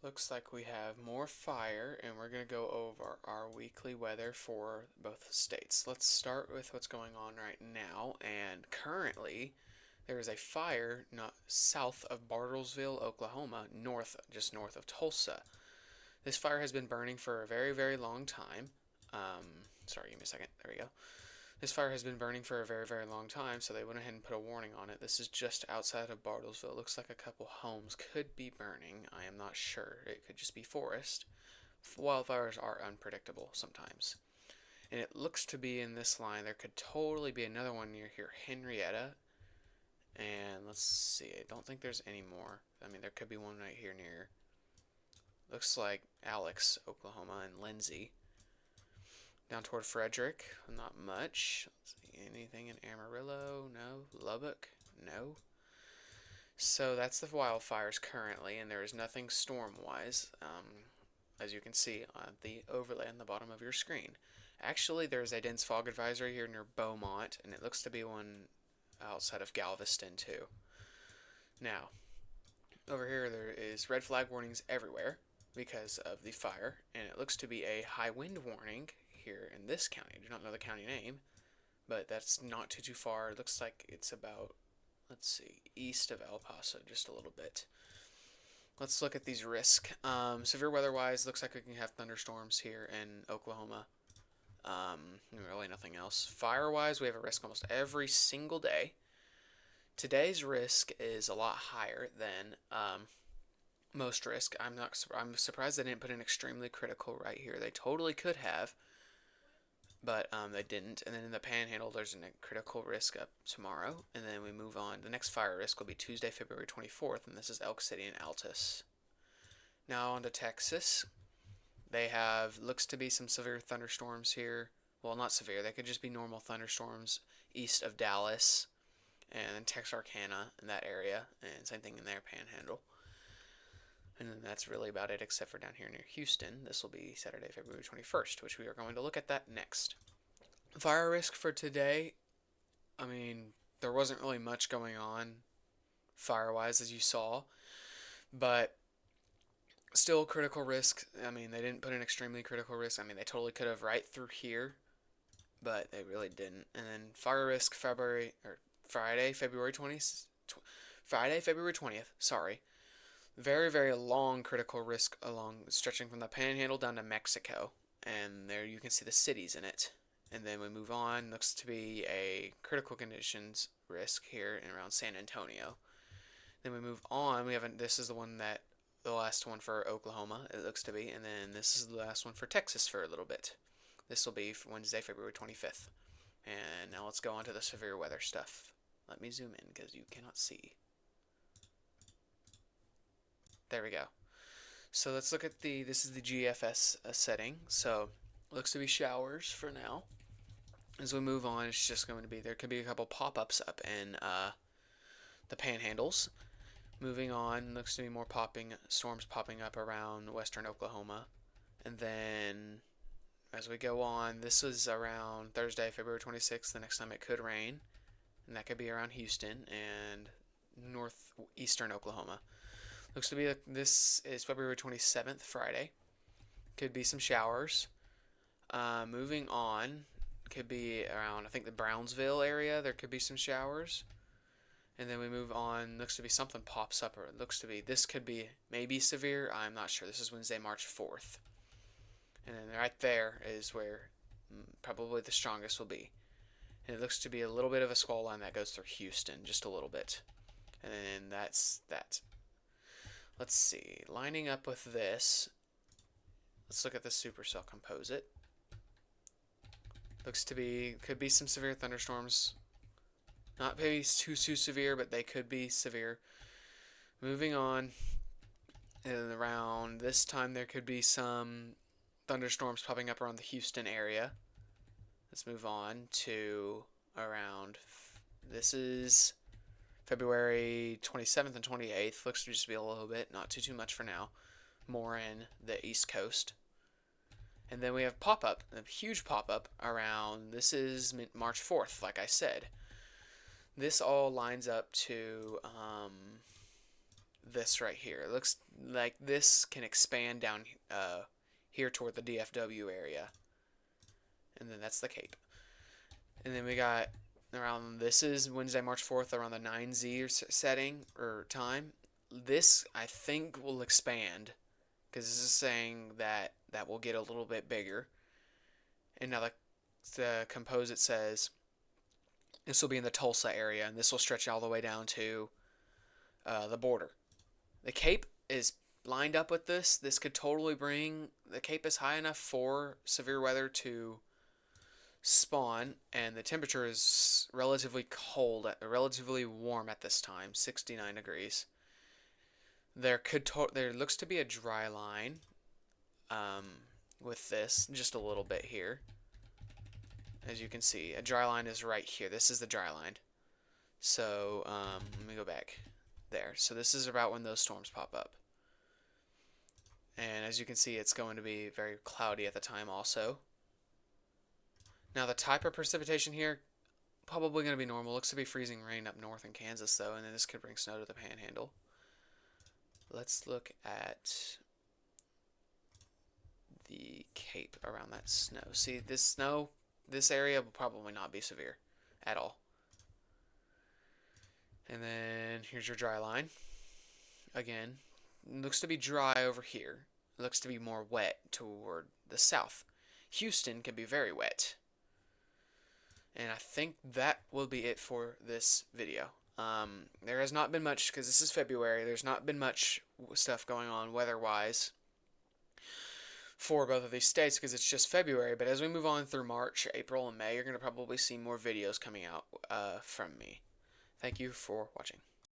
Looks like we have more fire, and we're going to go over our weekly weather for both states. Let's start with what's going on right now, and currently there is a fire not south of Bartlesville, Oklahoma, just north of Tulsa. This fire has been burning for a very, very long time. Sorry, give me a second. There we go. This fire has been burning for a very, very long time, so they went ahead and put a warning on it. This is just outside of Bartlesville. It looks like a couple homes could be burning. I am not sure. It could just be forest. Wildfires are unpredictable sometimes. And it looks to be in this line. There could totally be another one near here, Henrietta. And let's see. I don't think there's any more. I mean, there could be one right here near. Looks like Alex, Oklahoma, and Lindsay. Down toward Frederick, not much. Let's see, anything in Amarillo? No. Lubbock? No. So that's the wildfires currently, and there is nothing storm-wise, as you can see on the overlay on the bottom of your screen. Actually, there's a dense fog advisory here near Beaumont, and it looks to be one outside of Galveston too. Now, over here there is red flag warnings everywhere because of the fire, and it looks to be a high wind warning here in this county. I do not know the county name, but that's not too far. It looks like it's about, let's see, east of El Paso, just a little bit. Let's look at these risks. Severe weather-wise, looks like we can have thunderstorms here in Oklahoma. Really nothing else. Fire-wise, we have a risk almost every single day. Today's risk is a lot higher than most risk. I'm surprised they didn't put an extremely critical right here. They totally could have, but they didn't. And then in the Panhandle, there's a critical risk up tomorrow, and then we move on. The next fire risk will be Tuesday, February 24th, and this is Elk City and Altus. Now on to Texas. They have, looks to be some severe thunderstorms here. Well, not severe. They could just be normal thunderstorms east of Dallas and Texarkana in that area, and same thing in their Panhandle. And then that's really about it, except for down here near Houston. This will be Saturday, February 21st, which we are going to look at that next. Fire risk for today, I mean, there wasn't really much going on fire-wise, as you saw, but still critical risk. I mean, they didn't put an extremely critical risk. I mean, they totally could have right through here, but they really didn't. And then fire risk Friday, February 20th. Sorry. Very, very long critical risk stretching from the Panhandle down to Mexico. And there you can see the cities in it. And then we move on. Looks to be a critical conditions risk here around San Antonio. Then we move on. This is the last one for Oklahoma, it looks to be. And then this is the last one for Texas for a little bit. This will be Wednesday, February 25th. And now let's go on to the severe weather stuff. Let me zoom in because you cannot see. There we go. So let's look at this is the GFS setting. So looks to be showers for now. As we move on, it's just going to be, there could be a couple pop-ups up in the Panhandles. Moving on, looks to be more storms popping up around western Oklahoma. And then as we go on, this is around Thursday, February 26th. The next time it could rain. And that could be around Houston and northeastern Oklahoma. Looks to be this is February 27th, Friday. Could be some showers. Moving on, could be around, I think, the Brownsville area. There could be some showers. And then we move on. Looks to be something pops up, or it looks to be, this could be maybe severe. I'm not sure. This is Wednesday, March 4th. And then right there is where probably the strongest will be. And it looks to be a little bit of a squall line that goes through Houston, just a little bit. And then that's that. Let's see, lining up with this, let's look at the supercell composite. Looks to be, could be some severe thunderstorms. Not maybe too severe, but they could be severe. Moving on, and around this time there could be some thunderstorms popping up around the Houston area. Let's move on to around, this is February 27th and 28th. Looks to just be a little bit, not too much for now. More in the East Coast. And then we have pop-up, a huge pop-up around, this is March 4th, like I said. This all lines up to this right here. It looks like this can expand down here toward the DFW area. And then that's the Cape. And then we got around, this is Wednesday, March 4th, around the 9Z setting or time. This, I think, will expand because this is saying that that will get a little bit bigger. And now the composite says this will be in the Tulsa area, and this will stretch all the way down to the border. The Cape is lined up with this. This could totally bring, the Cape is high enough for severe weather to spawn, and the temperature is relatively cold, relatively warm at this time, 69 degrees. There looks to be a dry line with this, just a little bit here. As you can see, a dry line is right here. This is the dry line. So let me go back there. So this is about when those storms pop up. And as you can see, it's going to be very cloudy at the time also. Now the type of precipitation here, probably going to be normal. Looks to be freezing rain up north in Kansas though, and then this could bring snow to the Panhandle. Let's look at the Cape around that snow. See, this snow, this area will probably not be severe at all. And then here's your dry line. Again, it looks to be dry over here. It looks to be more wet toward the south. Houston can be very wet. And I think that will be it for this video. There has not been much, because this is February, there's not been much stuff going on weather-wise for both of these states because it's just February. But as we move on through March, April, and May, you're going to probably see more videos coming out from me. Thank you for watching.